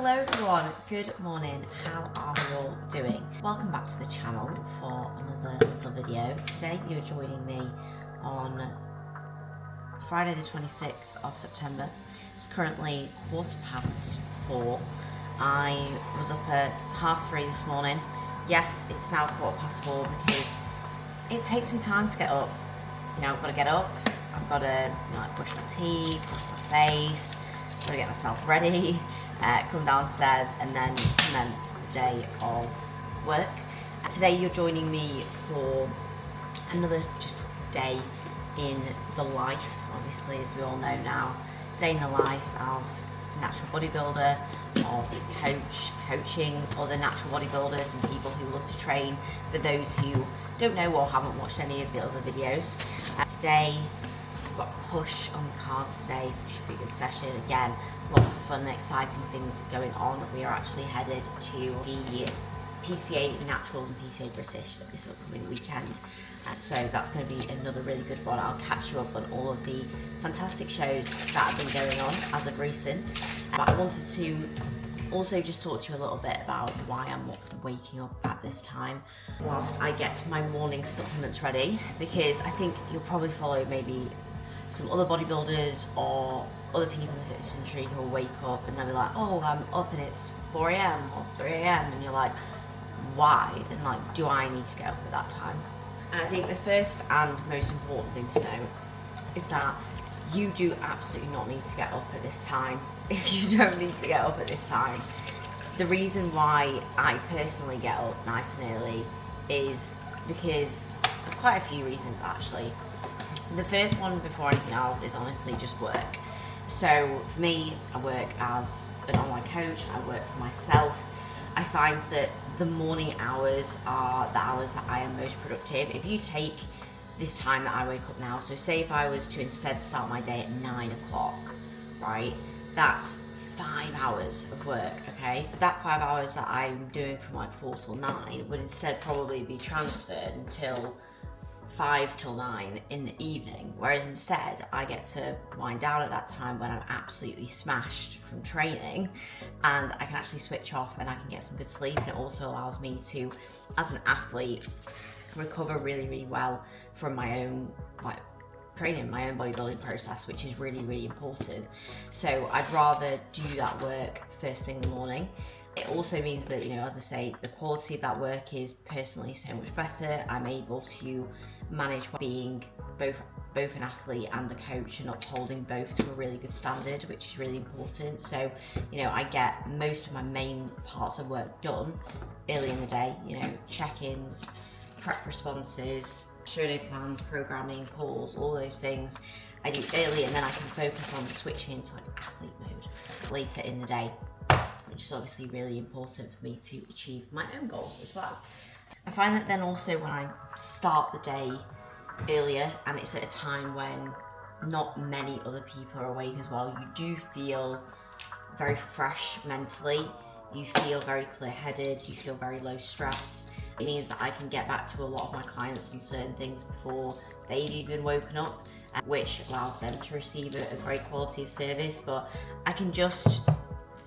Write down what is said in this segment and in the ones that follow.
Hello everyone, good morning, how are we all doing? Welcome back to the channel for another little video. Today you're joining me on Friday the 26th of September. It's currently 4:15. I was up at 3:30 this morning. Yes, it's now 4:15 because it takes me time to get up. You know, I've got to get up, I've got to brush my teeth, wash my face, I've got to get myself ready, come downstairs and then commence the day of work. Today you're joining me for another just day in the life, obviously, as we all know now, day in the life of a natural bodybuilder, of a coaching other natural bodybuilders and people who love to train, for those who don't know or haven't watched any of the other videos. Today we've got a push on the cards today, so it should be a good session. Again, lots of fun and exciting things going on. We are actually headed to the PCA Naturals and PCA British this upcoming weekend, so that's going to be another really good one. I'll catch you up on all of the fantastic shows that have been going on as of recent, but I wanted to also just talk to you a little bit about why I'm waking up at this time whilst I get my morning supplements ready, because I think you'll probably follow maybe some other bodybuilders or other people in the fitness industry who will wake up and they'll be like, oh, I'm up and it's 4 a.m. or 3 a.m. and you're like, why? And like, do I need to get up at that time? And I think the first and most important thing to know is that you do absolutely not need to get up at this time if you don't need to get up at this time. The reason why I personally get up nice and early is because of quite a few reasons actually. The first one, before anything else, is honestly just work. So for me, I work as an online coach, I work for myself. I find that the morning hours are the hours that I am most productive. If you take this time that I wake up now, so say if I was to instead start my day at 9 o'clock, right, that's 5 hours of work, okay? That 5 hours that I'm doing from like 4 till 9 would instead probably be transferred until 5 till 9 in the evening, whereas instead I get to wind down at that time when I'm absolutely smashed from training, and I can actually switch off and I can get some good sleep. And it also allows me to, as an athlete, recover really well from my own training, my own bodybuilding process, which is really important. So I'd rather do that work first thing in the morning. It also means that, you know, as I say, the quality of that work is personally so much better. I'm able to manage being both an athlete and a coach and upholding both to a really good standard, which is really important. So, you know, I get most of my main parts of work done early in the day, you know, check-ins, prep responses, show day plans, programming, calls, all those things I do early, and then I can focus on switching into like athlete mode later in the day, which is obviously really important for me to achieve my own goals as well. I find that then also when I start the day earlier and it's at a time when not many other people are awake as well, you do feel very fresh mentally, you feel very clear-headed, you feel very low stress. It means that I can get back to a lot of my clients on certain things before they've even woken up, which allows them to receive a great quality of service. But I can just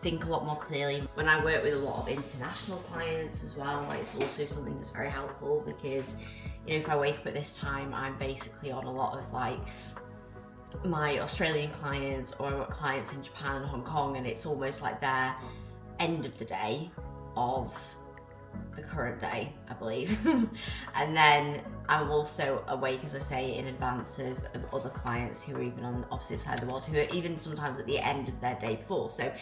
think a lot more clearly. When I work with a lot of international clients as well, like, it's also something that's very helpful, because, you know, if I wake up at this time, I'm basically on a lot of like my Australian clients or I've got clients in Japan and Hong Kong, and it's almost like their end of the day of the current day, I believe. And then I'm also awake, as I say, in advance of other clients who are even on the opposite side of the world, who are even sometimes at the end of their day before. So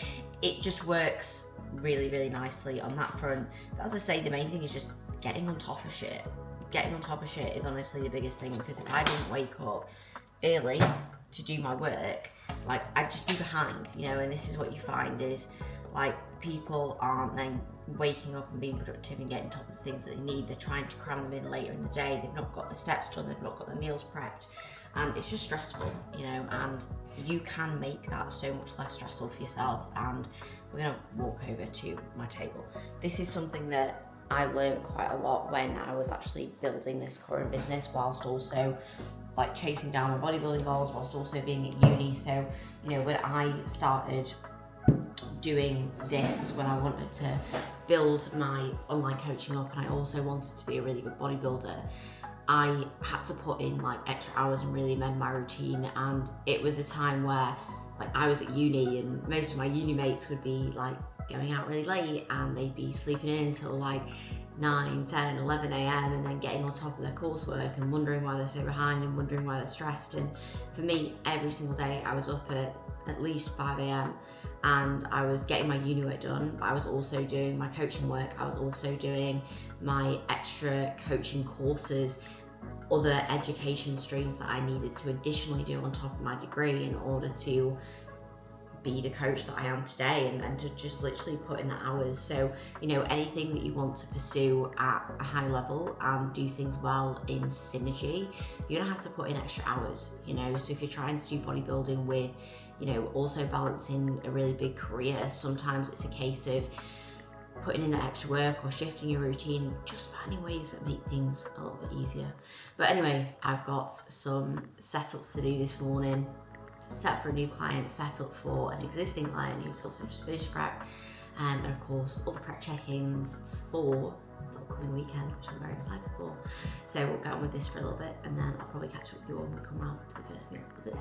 it just works really nicely on that front. But as I say, the main thing is just getting on top of shit. Getting on top of shit is honestly the biggest thing, because if I didn't wake up early to do my work, like, I'd just be behind, you know. And this is what you find is, like, people aren't then waking up and being productive and getting on top of the things that they need. They're trying to cram them in later in the day. They've not got the steps done, they've not got their meals prepped, and it's just stressful, you know. And you can make that so much less stressful for yourself. And we're gonna walk over to my table. This is something that I learned quite a lot when I was actually building this current business, whilst also like chasing down my bodybuilding goals, whilst also being at uni. So, you know, when I started doing this when I wanted to build my online coaching up, and I also wanted to be a really good bodybuilder, I had to put in like extra hours and really amend my routine. And it was a time where like I was at uni, and most of my uni mates would be like going out really late, and they'd be sleeping in until like 9, 10, 11 a.m. and then getting on top of their coursework and wondering why they're so behind and wondering why they're stressed. And for me, every single day I was up at least 5 a.m. and I was getting my uni work done, but I was also doing my coaching work. I was also doing my extra coaching courses, other education streams that I needed to additionally do on top of my degree in order to be the coach that I am today, and to just literally put in the hours. So, you know, anything that you want to pursue at a high level and do things well in synergy, you're gonna have to put in extra hours, you know. So if you're trying to do bodybuilding with, you know, also balancing a really big career, sometimes it's a case of putting in the extra work or shifting your routine, just finding ways that make things a little bit easier. But anyway, I've got some setups to do this morning. Set up for a new client, set up for an existing client who's also just finished prep, and of course all the prep check-ins for the upcoming weekend, which I'm very excited for. So we'll get on with this for a little bit, and then I'll probably catch up with you all when we come round to the first meal of the day.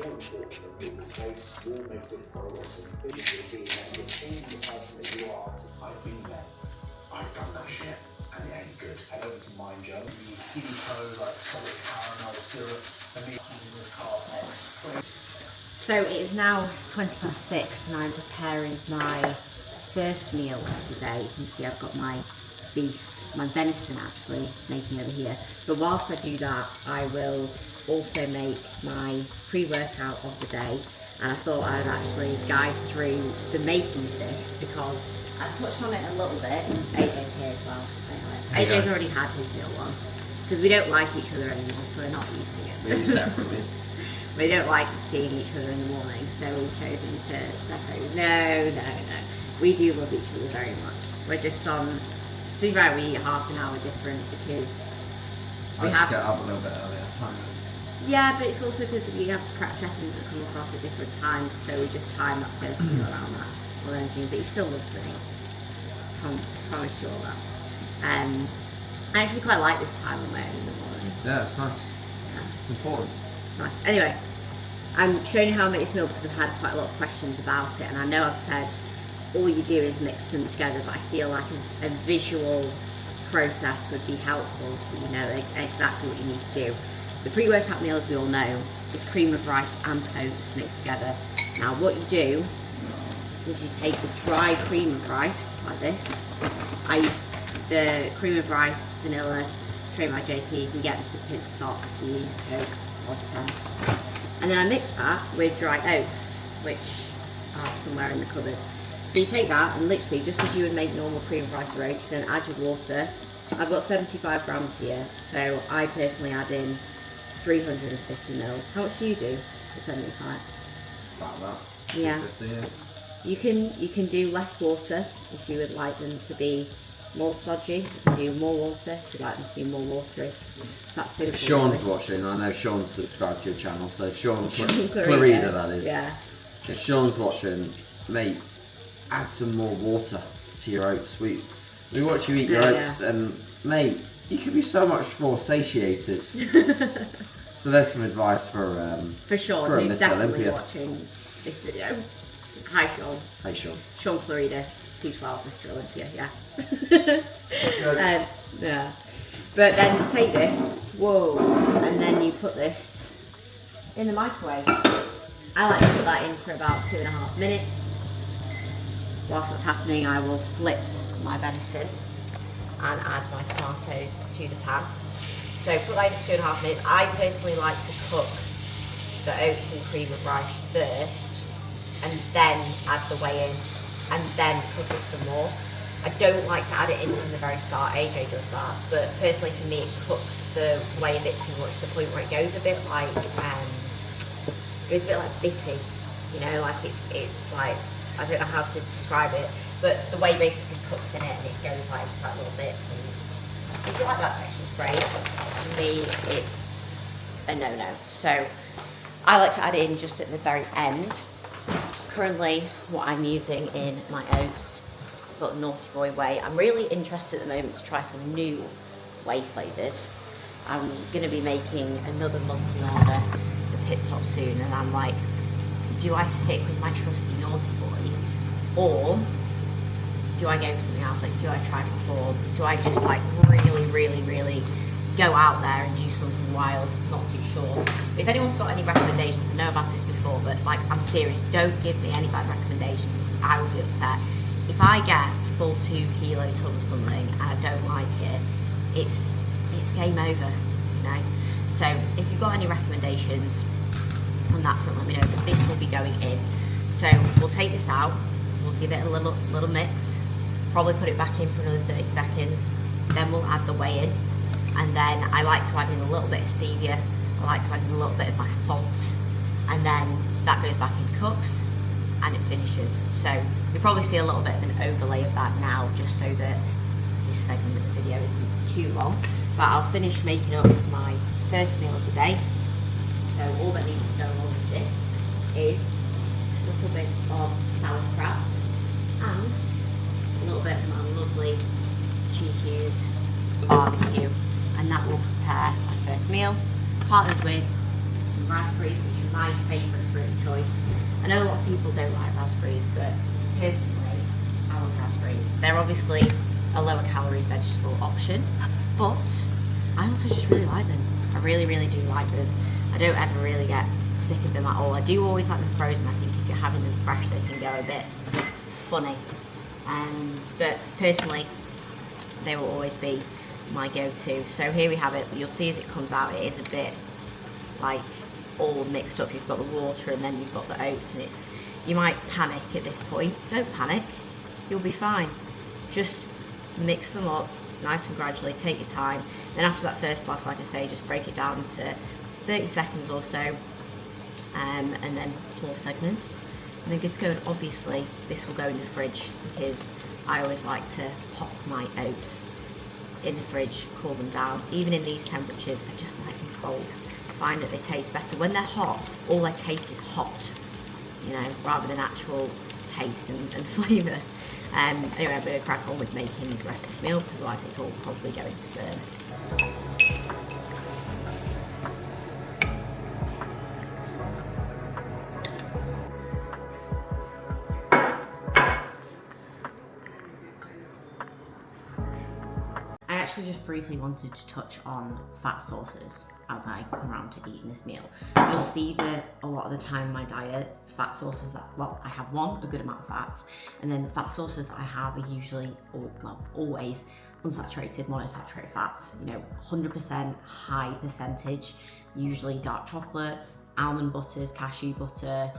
More important than being the space, will make good progress and building your routine and you're changing the person that you are. I've been there. I've done that shit and it ain't good. Head over to Mind Joe. The skinny code like solid caramel syrups. And me using this Carl X. So it is now 6:20 and I'm preparing my first meal of the day. You can see I've got my beef, my venison actually, making over here. But whilst I do that, I will also make my pre-workout of the day. And I thought I'd actually guide through the making of this because I touched on it a little bit. AJ's here as well. Say hi. AJ's already had his meal one because we don't like each other anymore, so we're not eating it. Maybe separately. We don't like seeing each other in the morning, so we've chosen to separate. No. We do love each other very much. We're just on, to be fair, we eat half an hour different because I just get up a little bit earlier. Yeah, but it's also because we have prep check-ins that come across at different times, so we just time that first meal around that or anything. But he still loves the meal. Promise you all that. I actually quite like this time on my own in the morning. Yeah, it's nice. Yeah. It's important. It's nice. Anyway, I'm showing you how I make this meal because I've had quite a lot of questions about it, and I know I've said all you do is mix them together, but I feel like a visual process would be helpful so you know exactly what you need to do. The pre-workout meal, as we all know, is cream of rice and oats mixed together. Now what you do is you take the dry cream of rice, like this. I use the cream of rice, vanilla, trained by JP. You can get this at Pit Stop if you use code POS10. And then I mix that with dry oats, which are somewhere in the cupboard. So you take that and literally, just as you would make normal cream of rice or oats, then add your water. I've got 75 grams here, so I personally add in 350 mils. How much do you do for 75? About that. Yeah. 50, yeah. You can do less water if you would like them to be more stodgy. You can do more water if you'd like them to be more watery. It's that simple. If Sean's really. watching, I know Sean's subscribed to your channel, so if Sean Clarida, Clarida, that is. Yeah. If Sean's watching, mate, add some more water to your oats. We watch you eat your oats, and mate, you could be so much more satiated. So there's some advice for Sean, for who's Miss definitely Olympia. watching this video. Hi Sean. Hey Sean. Sean Clarida, 212, Mr. Olympia, yeah. Yeah. But then you take this, whoa, and then you put this in the microwave. I like to put that in for about 2.5 minutes. Whilst that's happening, I will flip my venison and add my tomatoes to the pan. So put that in for 2.5 minutes. I personally like to cook the oats and cream of rice first, and then add the whey in, and then cook it some more. I don't like to add it in from the very start. AJ does that, but personally for me, it cooks the whey a bit too much to the point where it goes a bit like bitty. You know, like it's like, I don't know how to describe it, but the whey basically cooks in it and it goes like little bits. And if you like that texture, it's great. For me, it's a no-no. So I like to add it in just at the very end. currently what I'm using in my oats. I've got the Naughty Boy whey. I'm really interested at the moment to try some new whey flavours. I'm going to be making another monthly order for Pit Stop soon, and I'm like, do I stick with my trusty Naughty Boy, or do I go for something else? Like, do I try Perform? Do I just like really go out there and do something wild? Not too sure. But if anyone's got any recommendations, I know I've asked this before, but like, I'm serious, don't give me any bad recommendations, because I will be upset. If I get a full 2 kilo tub or something and I don't like it, it's game over, you know? So if you've got any recommendations on that front, let me know. But this will be going in. So we'll take this out, we'll give it a little mix, probably put it back in for another 30 seconds, then we'll add the whey in, and then I like to add in a little bit of stevia, I like to add in a little bit of my salt, and then that goes back in cooks and it finishes. So you'll probably see a little bit of an overlay of that now, just so that this segment of the video isn't too long. But I'll finish making up my first meal of the day. So all that needs to go along with this is a little bit of sauerkraut and a little bit of my lovely GQ's barbecue, and that will prepare my first meal, partnered with some raspberries, which are my favourite fruit of choice. I know a lot of people don't like raspberries, but personally, I love raspberries. They're obviously a lower calorie vegetable option, but I also just really like them. I really do like them. I don't ever really get sick of them at all. I do always like them frozen. I think if you're having them fresh, they can go a bit funny. But personally, they will always be my go-to. So here we have it. You'll see as it comes out, it is a bit like all mixed up. You've got the water and then you've got the oats, and you might panic at this point. Don't panic, you'll be fine. Just mix them up nice and gradually, take your time. Then after that first blast, like I say, just break it down into 30 seconds or so, and then small segments, and then good to go. And obviously this will go in the fridge, because I always like to pop my oats in the fridge, cool them down. Even in these temperatures, I just like them cold. I find that they taste better. When they're hot, all their taste is hot, you know, rather than actual taste and flavour. Anyway, I'm going to crack on with making the rest of this meal, because otherwise it's all probably going to burn. I actually just briefly wanted to touch on fat sources as I come around to eating this meal. You'll see that a lot of the time in my diet, fat sources that, well, I have a good amount of fats, and then fat sources that I have are usually, always unsaturated, monosaturated fats, you know, 100% high percentage, usually dark chocolate, almond butters, cashew butter,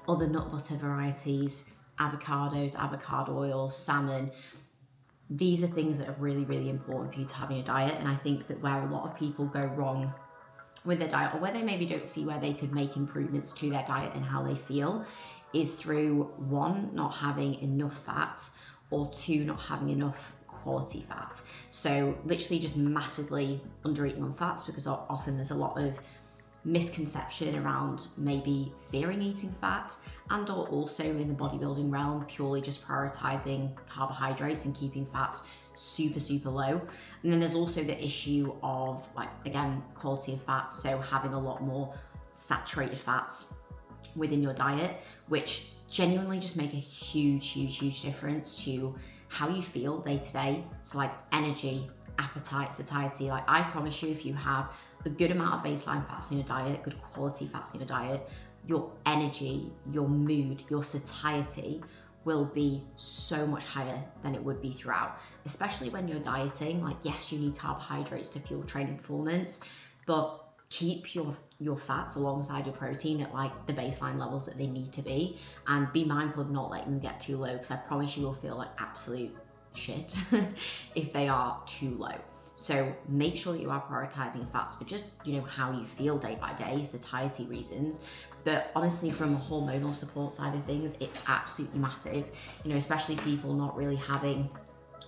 other nut butter varieties, avocados, avocado oils, salmon. These are things that are really important for you to have in your diet, and I think that where a lot of people go wrong with their diet, or where they maybe don't see where they could make improvements to their diet and how they feel, is through 1, not having enough fat, or 2, not having enough quality fat. So literally just massively undereating on fats, because often there's a lot of misconception around maybe fearing eating fat, and or also in the bodybuilding realm purely just prioritizing carbohydrates and keeping fats super low. And then there's also the issue of, like, again, quality of fats, so having a lot more saturated fats within your diet, which genuinely just make a huge difference to how you feel day to day. So like energy, appetite, satiety. Like, I promise you, if you have a good amount of baseline fats in your diet, good quality fats in your diet, your energy, your mood, your satiety will be so much higher than it would be throughout, especially when you're dieting. Like, yes, you need carbohydrates to fuel training performance, but keep your fats alongside your protein at like the baseline levels that they need to be, and be mindful of not letting them get too low, because I promise you will feel like absolute shit if they are too low. So make sure that you are prioritizing your fats for just, you know, how you feel day by day, satiety reasons. But honestly, from a hormonal support side of things, it's absolutely massive, you know, especially people not really having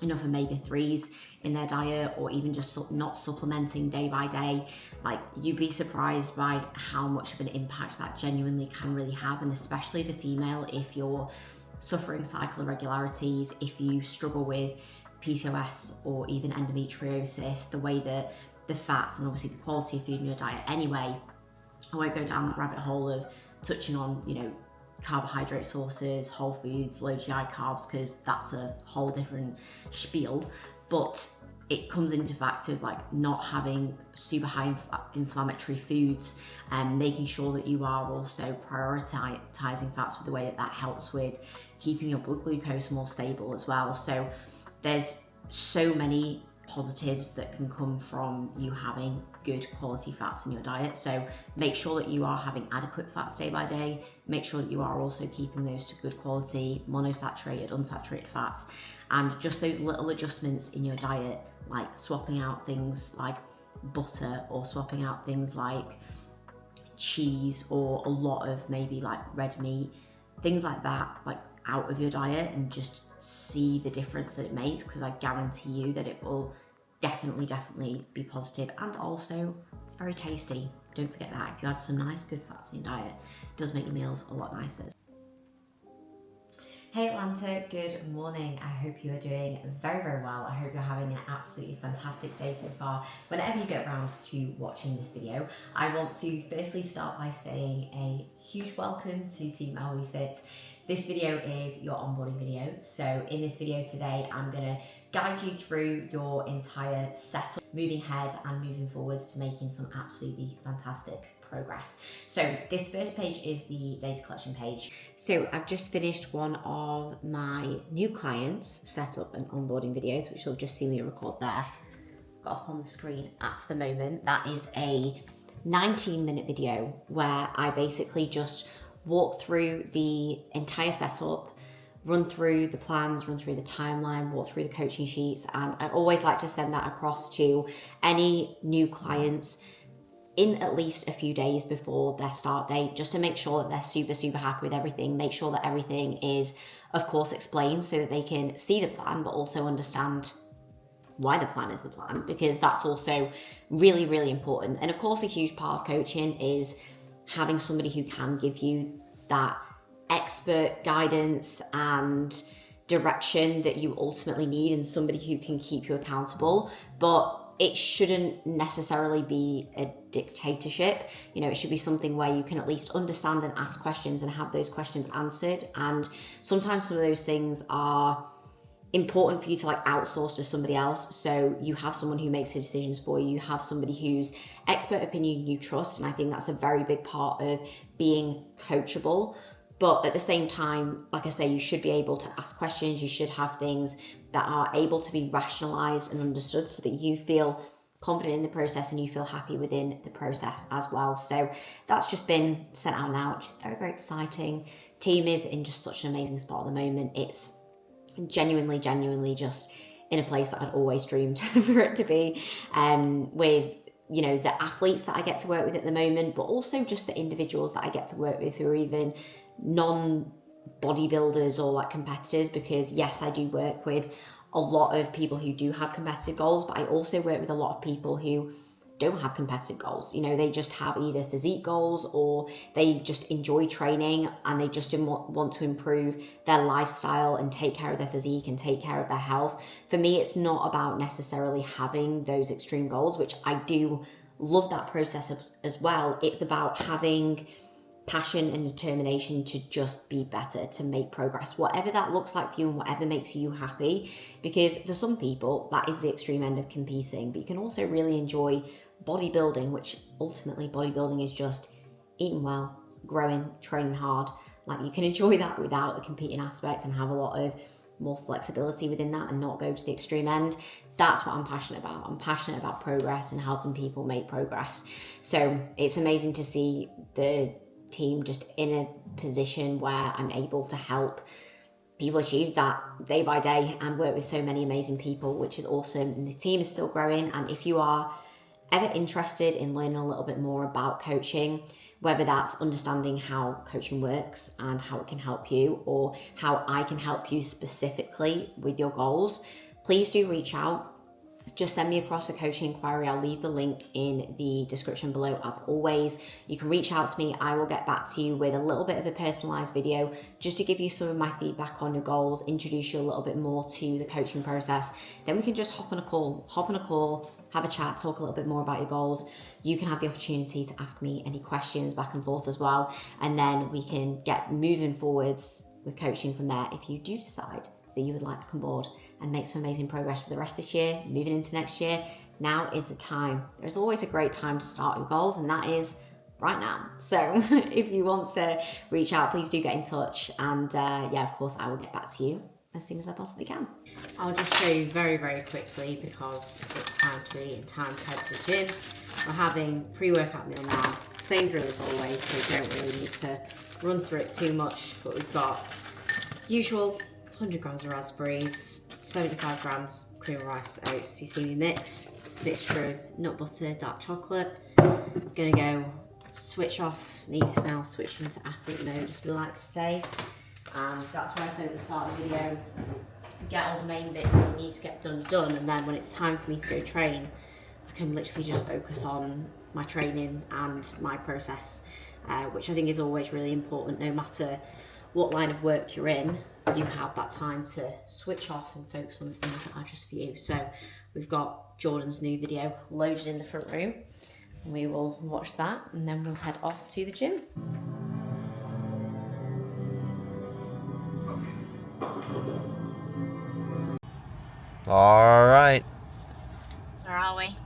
enough omega-3s in their diet, or even just not supplementing day by day, like, you'd be surprised by how much of an impact that genuinely can really have. And especially as a female, if you're suffering cycle irregularities, if you struggle with PCOS or even endometriosis, the way that the fats and obviously the quality of food in your diet anyway, I won't go down that rabbit hole of touching on, you know, carbohydrate sources, whole foods, low GI carbs, because that's a whole different spiel. But it comes into fact of like not having super high inflammatory foods, and making sure that you are also prioritizing fats with the way that that helps with keeping your blood glucose more stable as well. So there's so many positives that can come from you having good quality fats in your diet. So make sure that you are having adequate fats day by day. Make sure that you are also keeping those to good quality monosaturated, unsaturated fats, and just those little adjustments in your diet, like swapping out things like butter, or swapping out things like cheese, or a lot of maybe like red meat, things like that, like out of your diet, and just see the difference that it makes, because I guarantee you that it will definitely be positive. And also, it's very tasty. Don't forget that. If you add some nice good fats in your diet, it does make your meals a lot nicer. Hey Atlanta, good morning. I hope you are doing very well. I hope you're having an absolutely fantastic day so far. Whenever you get around to watching this video, I want to firstly start by saying a huge welcome to Team Ellie Fit. This video is your onboarding video. So in this video today, I'm gonna guide you through your entire setup, moving ahead and moving forwards to making some absolutely fantastic progress. So this first page is the data collection page. So I've just finished one of my new clients' setup and onboarding videos, which you'll just see me record there. Got up on the screen at the moment. That is a 19-minute video where I basically just walk through the entire setup, run through the plans, run through the timeline, walk through the coaching sheets, and I always like to send that across to any new clients in at least a few days before their start date, just to make sure that they're super happy with everything, make sure that everything is, of course, explained so that they can see the plan, but also understand why the plan is the plan, because that's also really important. And of course, a huge part of coaching is having somebody who can give you that expert guidance and direction that you ultimately need, and somebody who can keep you accountable. But it shouldn't necessarily be a dictatorship. You know, it should be something where you can at least understand and ask questions and have those questions answered. And sometimes some of those things are important for you to like outsource to somebody else. So you have someone who makes the decisions for you. You have somebody whose expert opinion you trust. And I think that's a very big part of being coachable. But at the same time, like I say, you should be able to ask questions. You should have things that are able to be rationalized and understood so that you feel confident in the process and you feel happy within the process as well. So that's just been sent out now, which is very exciting. Team is in just such an amazing spot at the moment. It's genuinely just in a place that I'd always dreamed for it to be, with, you know, the athletes that I get to work with at the moment, but also just the individuals that I get to work with who are even non-bodybuilders or like competitors, because yes, I do work with a lot of people who do have competitive goals, but I also work with a lot of people who don't have competitive goals. You know, they just have either physique goals, or they just enjoy training and they just want to improve their lifestyle and take care of their physique and take care of their health. For me, it's not about necessarily having those extreme goals, which I do love that process as well. It's about having passion and determination to just be better, to make progress, whatever that looks like for you and whatever makes you happy. Because for some people, that is the extreme end of competing, but you can also really enjoy bodybuilding, which ultimately bodybuilding is just eating well, growing, training hard. Like, you can enjoy that without the competing aspect and have a lot of more flexibility within that and not go to the extreme end. That's what I'm passionate about. I'm passionate about progress and helping people make progress. So it's amazing to see the team just in a position where I'm able to help people achieve that day by day and work with so many amazing people, which is awesome. And the team is still growing. And if you are ever interested in learning a little bit more about coaching, whether that's understanding how coaching works and how it can help you, or how I can help you specifically with your goals, please do reach out. Just send me across a coaching inquiry. I'll leave the link in the description below as always. You can reach out to me. I will get back to you with a little bit of a personalized video just to give you some of my feedback on your goals, introduce you a little bit more to the coaching process. Then we can just hop on a call, have a chat, talk a little bit more about your goals. You can have the opportunity to ask me any questions back and forth as well. And then we can get moving forwards with coaching from there if you do decide that you would like to come aboard and make some amazing progress for the rest of this year, moving into next year. Now is the time. There's always a great time to start your goals, and that is right now. So if you want to reach out, please do get in touch. And yeah, of course, I will get back to you as soon as I possibly can. I'll just show you very, very quickly because it's time to head to the gym. We're having pre-workout meal now. Same drill as always, so you don't really need to run through it too much, but we've got usual 100 grams of raspberries, 75 grams cream of rice oats. You see me mixture of nut butter, dark chocolate. I'm gonna go switch off, need to now switch into athlete mode, as we like to say. And that's why I said at the start of the video, get all the main bits that you need to get done, and then when it's time for me to go train, I can literally just focus on my training and my process, which I think is always really important. No matter what line of work you're in, you have that time to switch off and focus on the things that are just for you. So we've got Jordan's new video loaded in the front room. We will watch that and then we'll head off to the gym. All right. Where are we?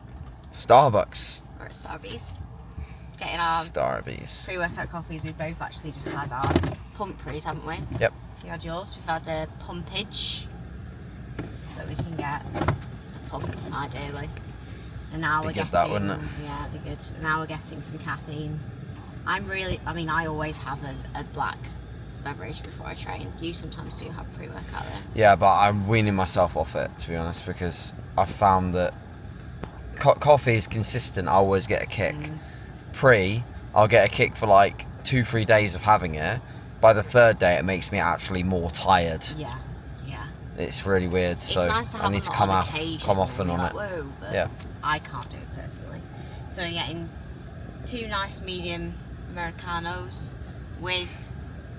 Starbucks. We're at Starbucks. Getting our Starbucks. pre-workout coffees. We've both actually just had our pump pre's, haven't we? Yep. You had yours. We've had a pumpage so that we can get a pump, ideally. And now we're getting, that, wouldn't it? Yeah, it'd be good. Now we're getting some caffeine. I always have a black beverage before I train. You sometimes do have pre-workout though. Yeah, but I'm weaning myself off it, to be honest, because I found that coffee is consistent. I always get a kick. I'll get a kick for like 2-3 days of having it. By the third day, it makes me actually more tired. Yeah. It's really weird. It's so nice to have I need to come often on like, it. whoa, but yeah. I can't do it personally. So we're getting 2 nice medium Americanos with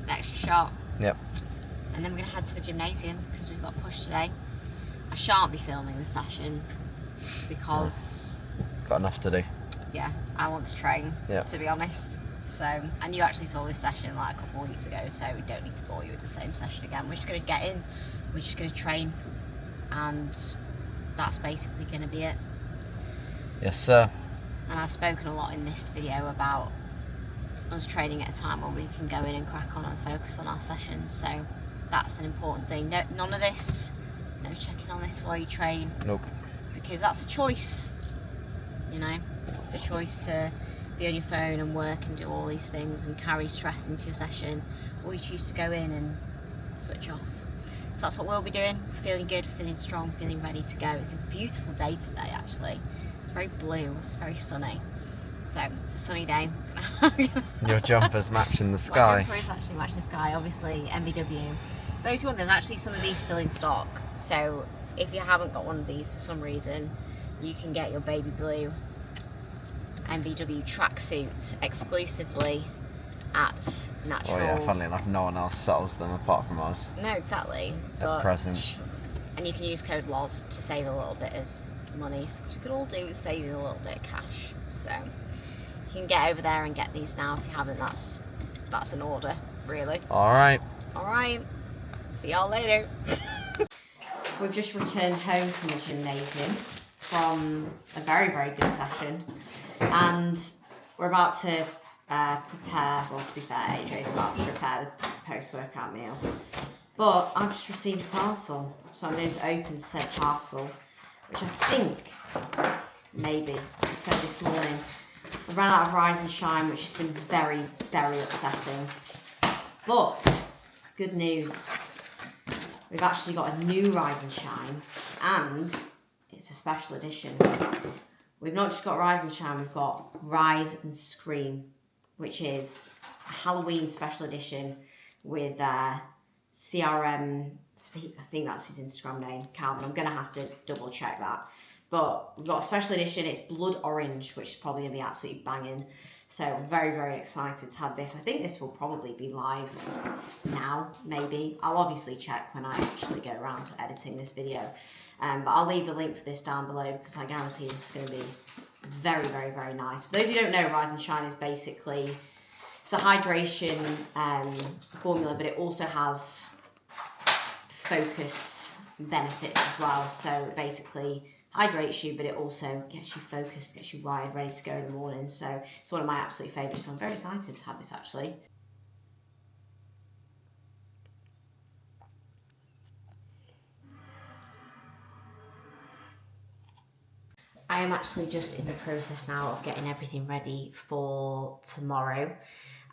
an extra shot. Yep. And then we're going to head to the gymnasium because we've got push today. I shan't be filming the session because... Got enough to do. Yeah, I want to train, to be honest. So, and you actually saw this session like a couple of weeks ago, so we don't need to bore you with the same session again. We're just going to get in, we're just going to train, and that's basically going to be it. Yes, sir. And I've spoken a lot in this video about us training at a time when we can go in and crack on and focus on our sessions, so that's an important thing. No, none of this, no checking on this while you train. Nope. Because that's a choice, you know, it's a choice to be on your phone and work and do all these things and carry stress into your session, or you choose to go in and switch off. So that's what we'll be doing. Feeling good, feeling strong, feeling ready to go. It's a beautiful day today, actually. It's very blue, it's very sunny. So it's a sunny day. Your jumper's matching the My sky. jumper is actually matching the sky, obviously. MBW. Those who want, there's actually some of these still in stock. So if you haven't got one of these for some reason, you can get your baby blue MBW tracksuits exclusively at Natural. Oh yeah, funnily enough, no one else sells them apart from us. No, exactly. At present. And you can use code LOZ to save a little bit of money, because we could all do with saving a little bit of cash. So you can get over there and get these now. If you haven't, that's an order, really. Alright. Alright. See y'all later. We've just returned home from the gymnasium from a very, very good session, and we're about to prepare, well, to be fair, AJ's about to prepare the post-workout meal, but I've just received a parcel, so I'm going to open said parcel, which I think, maybe, it said this morning, I ran out of Rise and Shine, which has been very, very upsetting, but good news, we've actually got a new Rise and Shine, and it's a special edition. We've not just got Rise and Shine, we've got Rise and Scream, which is a Halloween special edition with CRM I think that's his Instagram name, Calvin. I'm going to have to double check that. But we've got a special edition. It's blood orange, which is probably going to be absolutely banging. So I'm very, very excited to have this. I think this will probably be live now, maybe. I'll obviously check when I actually get around to editing this video. But I'll leave the link for this down below because I guarantee this is going to be very, very, very nice. For those who don't know, Rise and Shine is basically, it's a hydration formula, but it also has focus benefits as well. So it basically hydrates you, but it also gets you focused, gets you wired, ready to go in the morning. So it's one of my absolute favourites. So I'm very excited to have this actually. I am actually just in the process now of getting everything ready for tomorrow.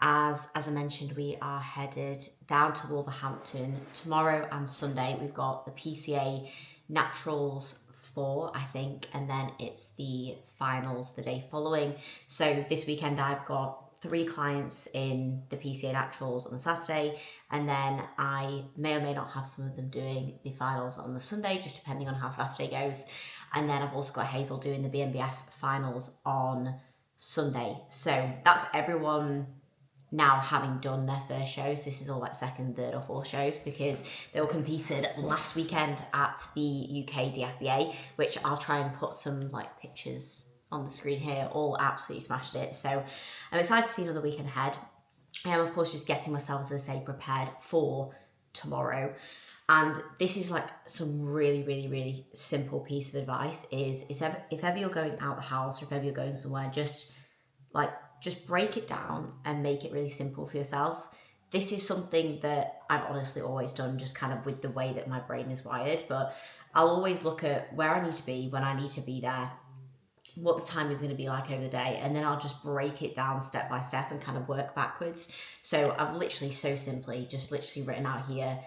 As I mentioned, we are headed down to Wolverhampton tomorrow and Sunday. We've got the PCA Naturals 4, I think, and then it's the finals the day following. So this weekend I've got 3 clients in the PCA Naturals on the Saturday, and then I may or may not have some of them doing the finals on the Sunday, just depending on how Saturday goes. And then I've also got Hazel doing the BNBF finals on Sunday. So that's everyone now having done their first shows. This is all like second, third or fourth shows because they all competed last weekend at the UK DFBA, which I'll try and put some like pictures on the screen here. All absolutely smashed it. So I'm excited to see another weekend ahead. I am of course just getting myself, as I say, prepared for tomorrow. And this is like some really, really, really simple piece of advice is if ever you're going out the house or if ever you're going somewhere, just break it down and make it really simple for yourself. This is something that I've honestly always done just kind of with the way that my brain is wired, but I'll always look at where I need to be, when I need to be there, what the time is going to be like over the day, and then I'll just break it down step by step and kind of work backwards. So I've literally so simply just literally written out here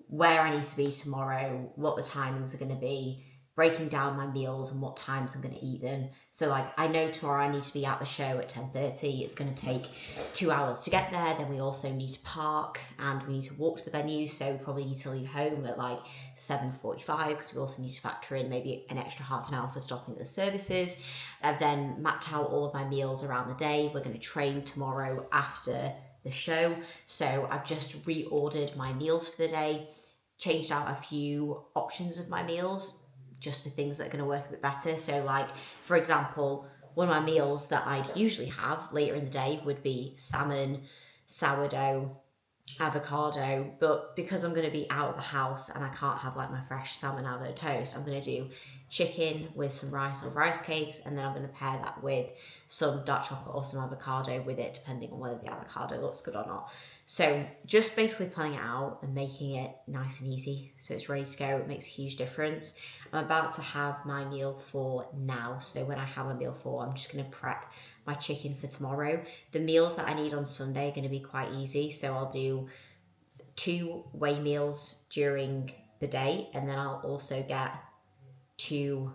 where I need to be tomorrow, what the timings are going to be, breaking down my meals and what times I'm going to eat them. So like I know tomorrow I need to be at the show at 10:30. It's going to take 2 hours to get there. Then we also need to park and we need to walk to the venue. So we probably need to leave home at like 7:45 because we also need to factor in maybe an extra half an hour for stopping at the services. I've then mapped out all of my meals around the day. We're going to train tomorrow after the show. So I've just reordered my meals for the day, changed out a few options of my meals just for things that are going to work a bit better. So like, for example, one of my meals that I'd usually have later in the day would be salmon, sourdough, avocado, but because I'm going to be out of the house and I can't have like my fresh salmon avocado toast, I'm going to do chicken with some rice or rice cakes, and then I'm going to pair that with some dark chocolate or some avocado with it, depending on whether the avocado looks good or not. So just basically planning it out and making it nice and easy so it's ready to go. It makes a huge difference. I'm about to have my meal for now, so when I have a meal for, I'm just going to prep my chicken for tomorrow. The meals that I need on Sunday are going to be quite easy, so I'll do 2 whey meals during the day, and then I'll also get 2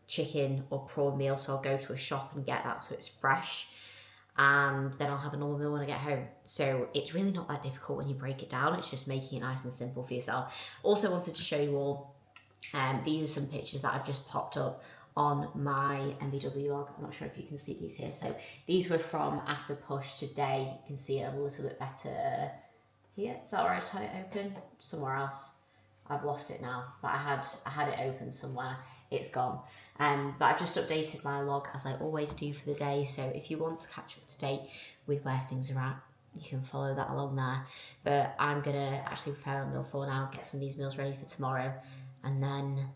chicken or prawn meals, so I'll go to a shop and get that so it's fresh, and then I'll have a normal meal when I get home. So it's really not that difficult when you break it down. It's just making it nice and simple for yourself. Also wanted to show you all, these are some pictures that I've just popped up on my MBW log. I'm not sure if you can see these here. So these were from after push today. You can see it a little bit better here. Is that where I turn it open? Somewhere else. I've lost it now, but I had it open somewhere. It's gone. But I've just updated my log as I always do for the day. So if you want to catch up to date with where things are at, you can follow that along there. But I'm gonna actually prepare a meal for now, get some of these meals ready for tomorrow, and then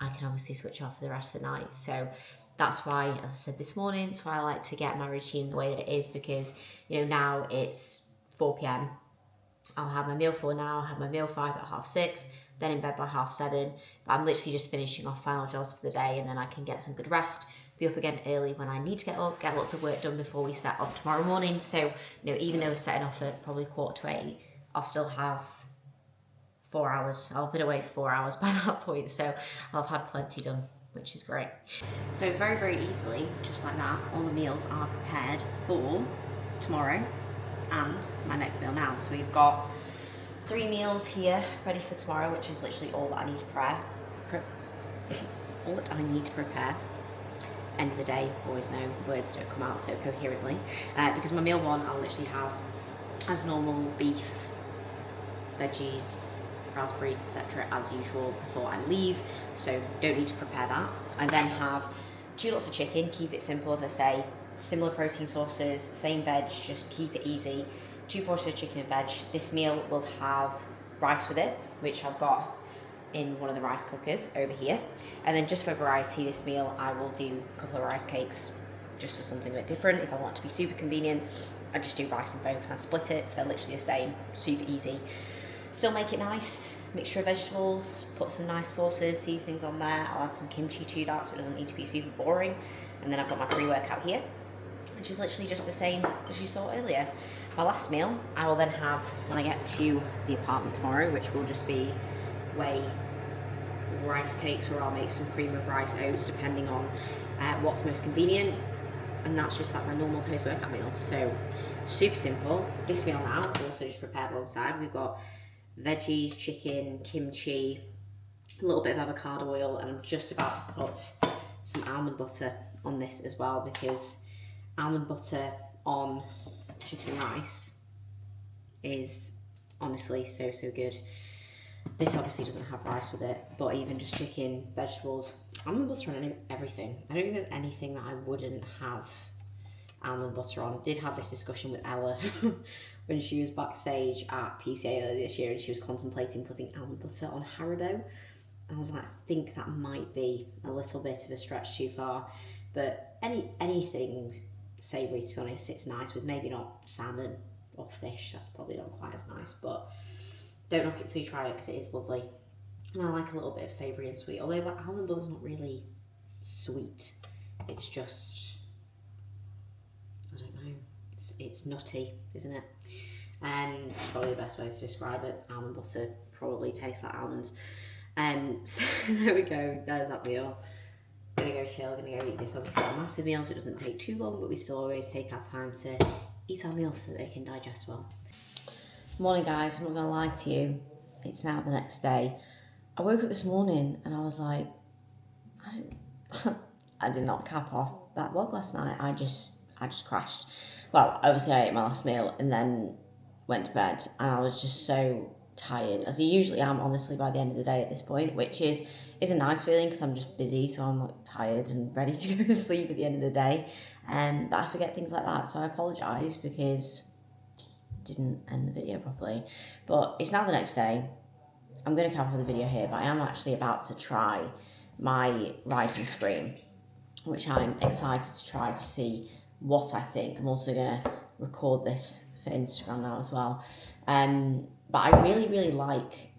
I can obviously switch off for the rest of the night. So that's why, as I said this morning, it's why I like to get my routine the way that it is, because you know now it's 4 p.m. I'll have my meal for now, I'll have my meal 5 at 6:30, then in bed by 7:30. But I'm literally just finishing off final jobs for the day, and then I can get some good rest, be up again early when I need to get up, get lots of work done before we set off tomorrow morning. So, you know, even though we're setting off at probably 7:45, I'll still have 4 hours. I'll have been away for 4 hours by that point, so I'll have had plenty done, which is great. So very, very easily, just like that, all the meals are prepared for tomorrow and my next meal now. So we've got 3 meals here ready for tomorrow, which is literally all that I need to all that I need to prepare. End of the day, always know words don't come out so coherently. Because my meal one, I'll literally have as normal beef, veggies, raspberries, etc. as usual before I leave, so don't need to prepare that. I then have 2 lots of chicken, keep it simple as I say, similar protein sources, same veg, just keep it easy. 2 portions of chicken and veg. This meal will have rice with it, which I've got in one of the rice cookers over here. And then just for variety, this meal I will do a couple of rice cakes just for something a bit different. If I want to be super convenient, I just do rice and both and I split it, so they're literally the same, super easy. Still make it nice, mixture of vegetables, put some nice sauces, seasonings on there. I'll add some kimchi to that so it doesn't need to be super boring. And then I've got my pre-workout here, which is literally just the same as you saw earlier. My last meal I will then have when I get to the apartment tomorrow, which will just be whey rice cakes, or I'll make some cream of rice oats depending on what's most convenient, and that's just like my normal post-workout meal. So super simple. This meal now also just prepared alongside. We've got veggies, chicken, kimchi, a little bit of avocado oil, and I'm just about to put some almond butter on this as well, because almond butter on chicken rice is honestly so good. This obviously doesn't have rice with it, but even just chicken, vegetables, almond butter on everything. I don't think there's anything that I wouldn't have almond butter on. Did have this discussion with Ella when she was backstage at PCA earlier this year, and she was contemplating putting almond butter on Haribo. And I was like, I think that might be a little bit of a stretch too far, but anything savoury, to be honest, it's nice with. Maybe not salmon or fish, that's probably not quite as nice, but don't knock it till you try it, because it is lovely. And I like a little bit of savoury and sweet, although like, almond butter's not really sweet, it's just, I don't know, it's nutty, isn't it? And that's probably the best way to describe it. Almond butter probably tastes like almonds. So there we go, there's that meal. Gonna go chill, gonna go eat this. Obviously not a massive meal, so it doesn't take too long, but we still always take our time to eat our meals so that they can digest well. Morning guys, I'm not gonna lie to you, it's now the next day. I woke up this morning and I was like, I did not cap off that vlog last night. I just crashed. Well, obviously I ate my last meal and then went to bed, and I was just so tired, as I usually am honestly by the end of the day at this point, which is a nice feeling because I'm just busy, so I'm like tired and ready to go to sleep at the end of the day. But I forget things like that, so I apologise because I didn't end the video properly. But it's now the next day. I'm going to cap off the video here, but I am actually about to try my rising screen, which I'm excited to try to see what I think. I'm also going to record this for Instagram now as well. But I really like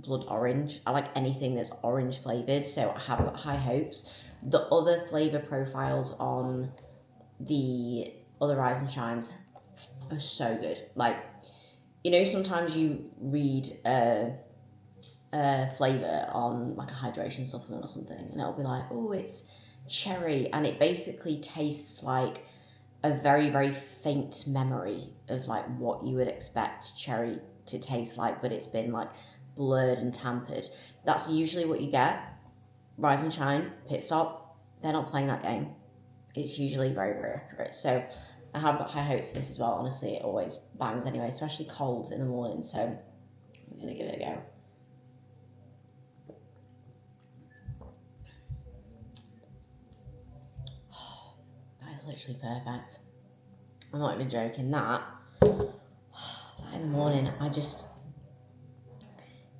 blood orange. I like anything that's orange flavoured, so I have got high hopes. The other flavour profiles on the other Rise and Shines are so good. Like, you know, sometimes you read a flavour on like a hydration supplement or something, and it'll be like, oh, it's cherry, and it basically tastes like a very faint memory of like what you would expect cherry to taste like, but it's been like blurred and tampered. That's usually what you get. Rise and Shine, Pit Stop, they're not playing that game. It's usually very accurate. So I have got high hopes for this as well. Honestly, it always bangs anyway, especially colds in the morning. So I'm gonna give it a go. Oh, that is literally perfect. I'm not even joking. That in the morning,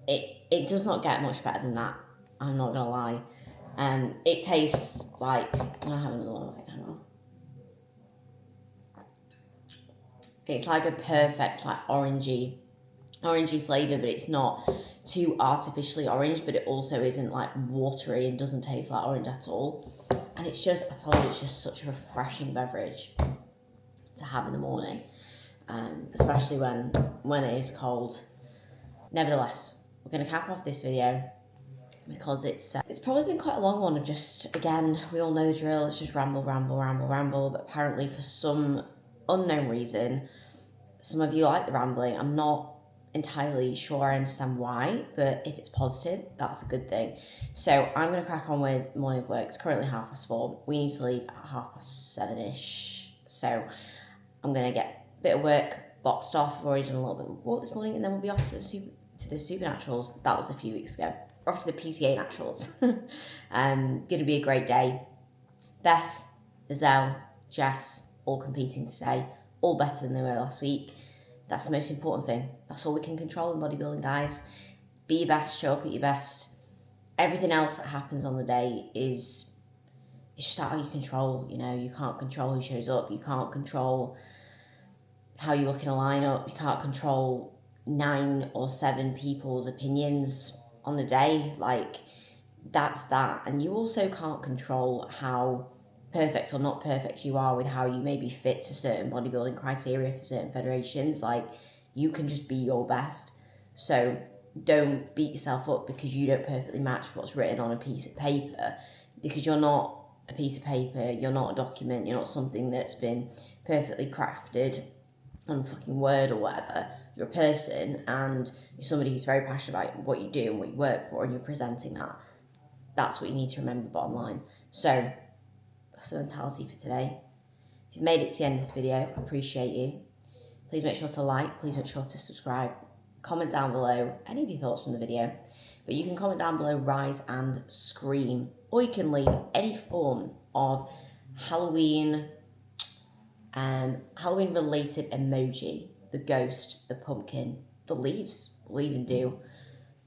it does not get much better than that. I'm not gonna lie. It tastes like, I'm gonna have another one. Wait, hang on. It's like a perfect like orangey flavour, but it's not too artificially orange, but it also isn't like watery and doesn't taste like orange at all. And it's just, I told you, it's just such a refreshing beverage to have in the morning, especially when it is cold. Nevertheless, we're going to cap off this video because it's probably been quite a long one of just, again, we all know the drill, it's just ramble, but apparently for some unknown reason, some of you like the rambling. I'm not entirely sure I understand why, but if it's positive, that's a good thing. So I'm going to crack on with morning work. It's currently 4:30. We need to leave at 7:30ish. So I'm going to get a bit of work boxed off. I've already done a little bit of walk this morning, and then we'll be off to the Supernaturals. That was a few weeks ago. We're off to the PCA Naturals. Going to be a great day. Beth, Zell, Jess, all competing today, all better than they were last week. That's the most important thing. That's all we can control in bodybuilding, guys. Be your best, show up at your best. Everything else that happens on the day is just out of your control. You know, you can't control who shows up. You can't control how you look in a lineup. You can't control 9 or 7 people's opinions on the day. Like, that's that. And you also can't control how perfect or not perfect you are with how you may be fit to certain bodybuilding criteria for certain federations. Like, you can just be your best. So don't beat yourself up because you don't perfectly match what's written on a piece of paper, because you're not a piece of paper, you're not a document, you're not something that's been perfectly crafted on fucking Word or whatever. You're a person, and you're somebody who's very passionate about what you do and what you work for, and you're presenting that. That's what you need to remember, bottom line. So that's the mentality for today. If you've made it to the end of this video, I appreciate you. Please make sure to like, please make sure to subscribe. Comment down below any of your thoughts from the video. But you can comment down below rise and scream, or you can leave any form of Halloween related emoji. The ghost, the pumpkin, the leaves, leave and do.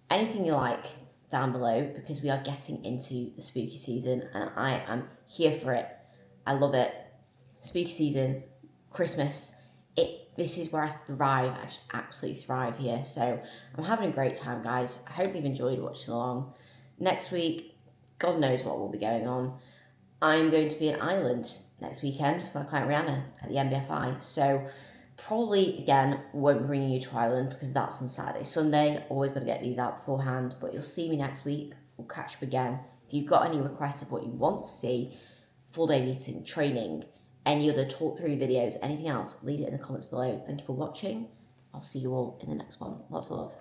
Anything you like down below, because we are getting into the spooky season and I am here for it. I love it. Spooky season, Christmas, this is where I thrive. I just absolutely thrive here. So I'm having a great time, guys. I hope you've enjoyed watching along. Next week, God knows what will be going on. I'm going to be in Ireland next weekend for my client Rihanna at the MBFI. So probably, again, won't be bringing you to Ireland because that's on Saturday, Sunday. Always got to get these out beforehand. But you'll see me next week. We'll catch up again. If you've got any requests of what you want to see, full day meeting, training, any other talk through videos, anything else, leave it in the comments below. Thank you for watching. I'll see you all in the next one. Lots of love.